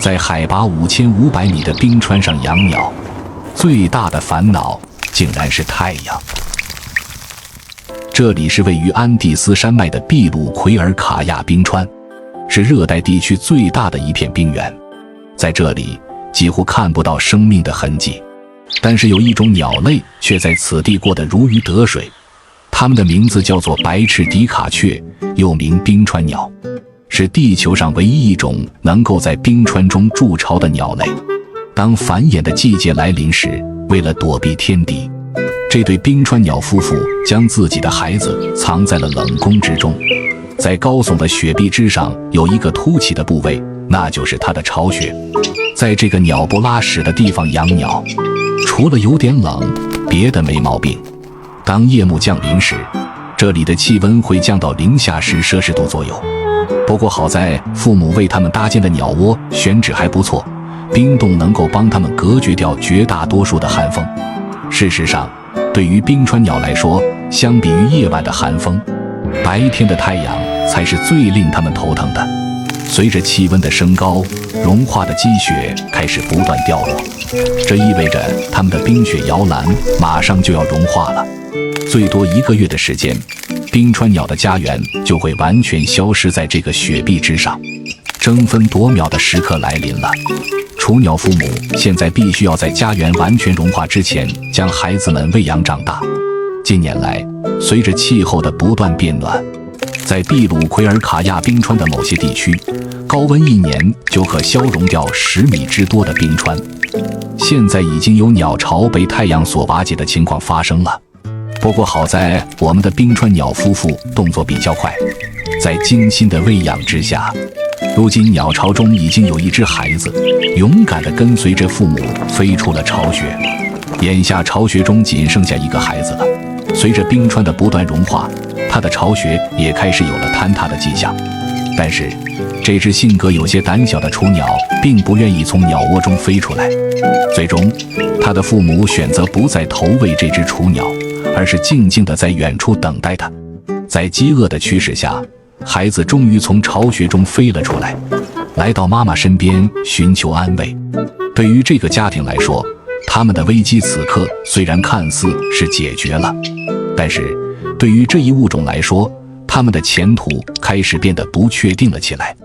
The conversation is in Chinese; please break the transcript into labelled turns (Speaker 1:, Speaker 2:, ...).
Speaker 1: 在海拔5500米的冰川上养鸟，最大的烦恼竟然是太阳。这里是位于安第斯山脉的秘鲁奎尔卡亚冰川，是热带地区最大的一片冰原。在这里几乎看不到生命的痕迹，但是有一种鸟类却在此地过得如鱼得水。它们的名字叫做白翅迪卡雀，又名冰川鸟，是地球上唯一一种能够在冰川中筑巢的鸟类。当繁衍的季节来临时，为了躲避天敌，这对冰川鸟夫妇将自己的孩子藏在了冷宫之中。在高耸的雪壁之上有一个凸起的部位，那就是它的巢穴。在这个鸟不拉屎的地方养鸟，除了有点冷，别的没毛病。当夜幕降临时，这里的气温会降到-10°C左右。不过好在父母为他们搭建的鸟窝选址还不错，冰洞能够帮他们隔绝掉绝大多数的寒风。事实上，对于冰川鸟来说，相比于夜晚的寒风，白天的太阳才是最令他们头疼的。随着气温的升高，融化的积雪开始不断掉落，这意味着它们的冰雪摇篮马上就要融化了。最多1个月的时间，冰川鸟的家园就会完全消失在这个雪壁之上。争分夺秒的时刻来临了，雏鸟父母现在必须要在家园完全融化之前将孩子们喂养长大。近年来，随着气候的不断变暖，在秘鲁奎尔卡亚冰川的某些地区，高温1年就可消融掉10米之多的冰川。现在已经有鸟巢被太阳所瓦解的情况发生了。不过好在我们的冰川鸟夫妇动作比较快，在精心的喂养之下，如今鸟巢中已经有一只孩子勇敢地跟随着父母飞出了巢穴。眼下巢穴中仅剩下一个孩子了。随着冰川的不断融化，他的巢穴也开始有了坍塌的迹象。但是这只性格有些胆小的雏鸟并不愿意从鸟窝中飞出来，最终他的父母选择不再投喂这只雏鸟，而是静静地在远处等待它。在饥饿的驱使下，孩子终于从巢穴中飞了出来，来到妈妈身边寻求安慰。对于这个家庭来说，他们的危机此刻虽然看似是解决了，但是对于这一物种来说，他们的前途开始变得不确定了起来。